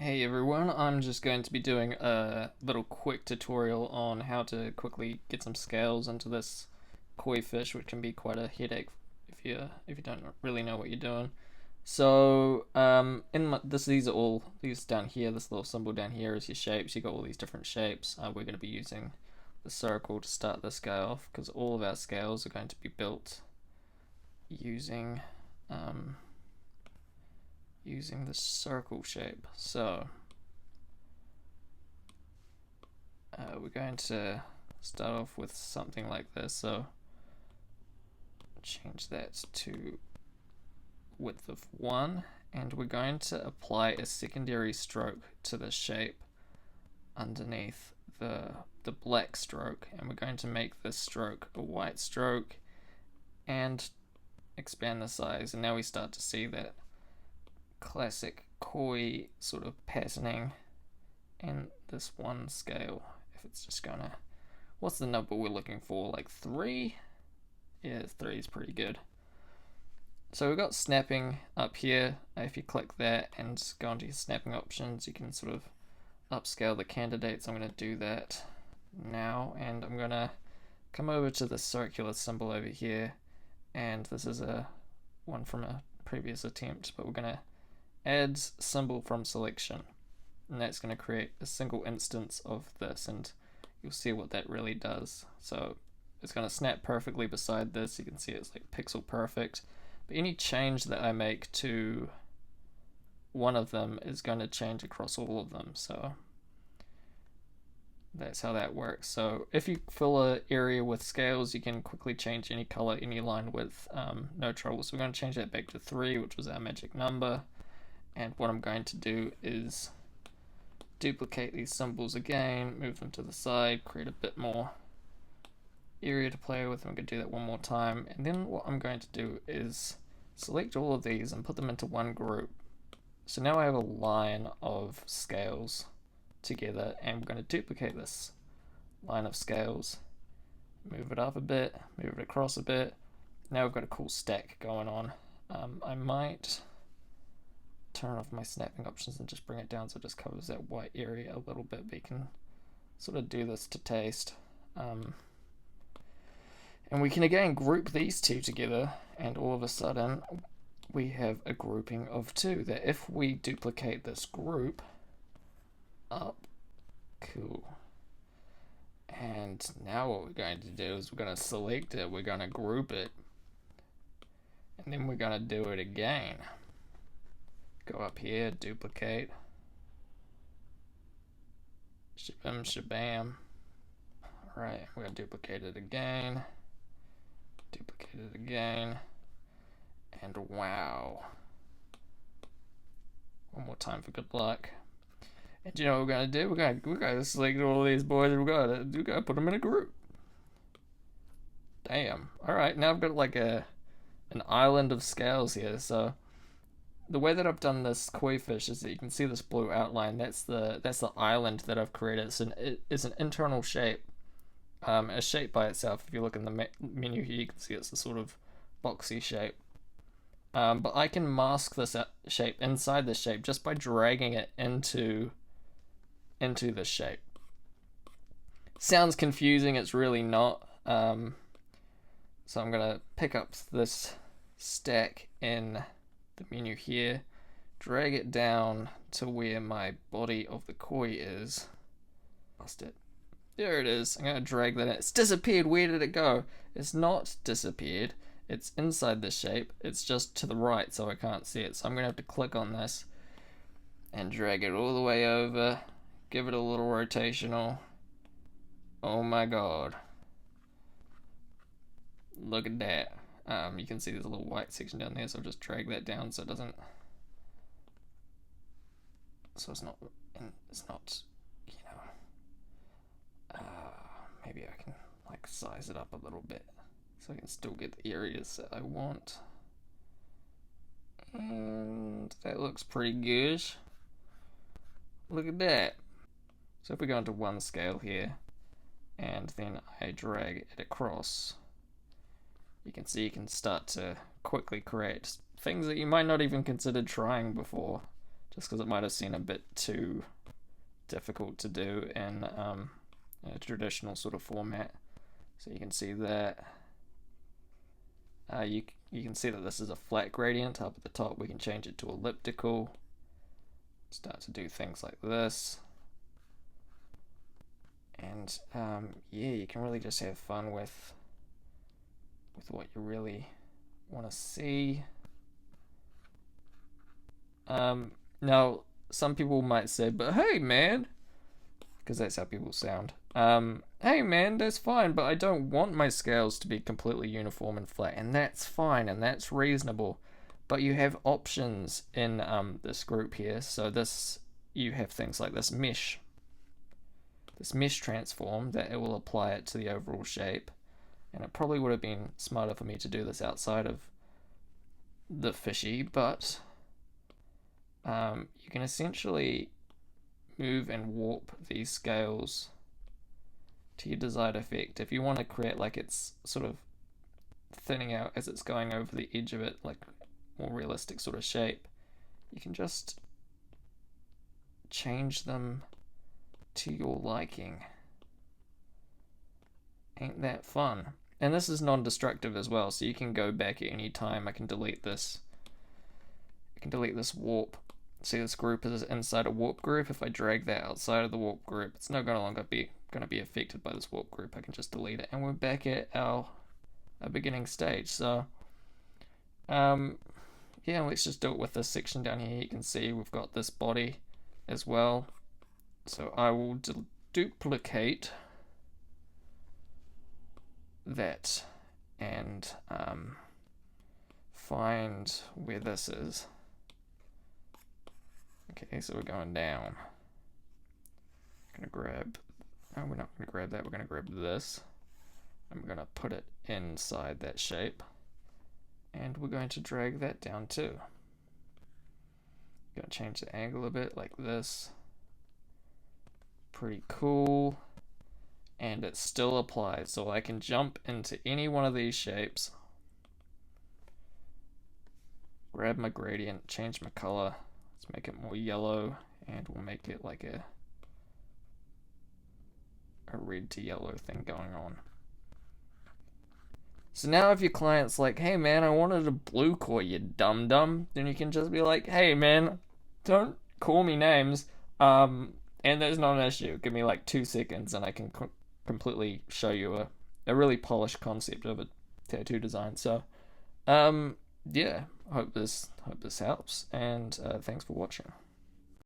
Hey everyone, I'm just going to be doing a little quick tutorial on how to quickly get some scales into this koi fish, which can be quite a headache if you don't really know what you're doing. So these down here, this little symbol down here is your shapes. You got all these different shapes. We're going to be using the circle to start this guy off because all of our scales are going to be built using um, using the circle shape. So we're going to start off with something like this. So change that to width of 1, and we're going to apply a secondary stroke to the shape underneath the black stroke, and we're going to make this stroke a white stroke and expand the size. And now we start to see that classic koi sort of patterning in this one scale. If it's just gonna, what's the number we're looking for, like 3? Yeah, 3 is pretty good. So we've got snapping up here. If you click that and go into your snapping options, you can sort of upscale the candidates. I'm going to do that now, and I'm going to come over to the circular symbol over here, and this is a one from a previous attempt, but we're going to add symbol from selection, and that's going to create a single instance of this, and you'll see what that really does. So it's going to snap perfectly beside this. You can see it's like pixel perfect, but any change that I make to one of them is going to change across all of them. So that's how that works. So if you fill an area with scales, you can quickly change any color, any line width, no trouble. So we're going to change that back to 3, which was our magic number. And what I'm going to do is duplicate these symbols again, move them to the side, create a bit more area to play with. I'm going to do that one more time, and then what I'm going to do is select all of these and put them into one group. So now I have a line of scales together, and we're going to duplicate this line of scales, move it up a bit, move it across a bit. Now we've got a cool stack going on. I might turn off my snapping options and just bring it down so it just covers that white area a little bit, but you can sort of do this to taste. And we can again group these two together, and all of a sudden we have a grouping of 2 that if we duplicate this group up, cool. And now what we're going to do is we're going to select it, we're going to group it, and then we're going to do it again. Go up here, duplicate, shabam shabam. Alright, we're going to duplicate it again, duplicate it again, and wow. One more time for good luck. And you know what we're gonna do? We're gonna select all these boys, and we gotta put them in a group. Damn. Alright, now I've got like an island of scales here. So the way that I've done this koi fish is that you can see this blue outline. That's the island that I've created. It's an internal shape. A shape by itself. If you look in the menu here, you can see it's a sort of boxy shape. But I can mask this shape inside this shape just by dragging it into this shape. Sounds confusing, it's really not. So I'm gonna pick up this stack in the menu here, drag it down to where my body of the koi is. Lost it. There it is. I'm going to drag that in. It's disappeared. Where did it go? It's not disappeared. It's inside this shape. It's just to the right, so I can't see it. So I'm going to have to click on this and drag it all the way over. Give it a little rotational. Oh my god. Look at that. You can see there's a little white section down there, so I'll just drag that down so it doesn't... So it's not, you know... maybe I can like size it up a little bit so I can still get the areas that I want. And that looks pretty good. Look at that. So if we go into one scale here, and then I drag it across, you can see you can start to quickly create things that you might not even consider trying before, just because it might have seemed a bit too difficult to do in a traditional sort of format. So you can see that you can see that this is a flat gradient. Up at the top we can change it to elliptical, start to do things like this, and yeah, you can really just have fun with what you really want to see. Now some people might say, but hey man, because that's how people sound. Hey man, that's fine, but I don't want my scales to be completely uniform and flat, and that's fine, and that's reasonable. But you have options in this group here. So this, you have things like this mesh transform that it will apply it to the overall shape. And it probably would have been smarter for me to do this outside of the fishy, but you can essentially move and warp these scales to your desired effect. If you want to create like it's sort of thinning out as it's going over the edge of it, like more realistic sort of shape, you can just change them to your liking. Ain't that fun? And this is non-destructive as well, so you can go back at any time. I can delete this. I can delete this warp. See, this group is inside a warp group. If I drag that outside of the warp group, it's no longer going to be affected by this warp group. I can just delete it, and we're back at our beginning stage. So, yeah, let's just do it with this section down here. You can see we've got this body as well. So I will duplicate that and find where this is. Okay, so we're going down. I'm gonna grab, no, we're not gonna grab that, we're gonna grab this. And we're gonna put it inside that shape. And we're going to drag that down too. Gonna change the angle a bit like this. Pretty cool. And it still applies, so I can jump into any one of these shapes, grab my gradient, change my color, let's make it more yellow, and we'll make it like a red to yellow thing going on. So now if your client's like, hey man, I wanted a blue core, you dum-dum, then you can just be like, hey man, don't call me names, and there's not an issue. Give me like 2 seconds and I can completely show you a really polished concept of a tattoo design. So yeah, hope this helps, and thanks for watching.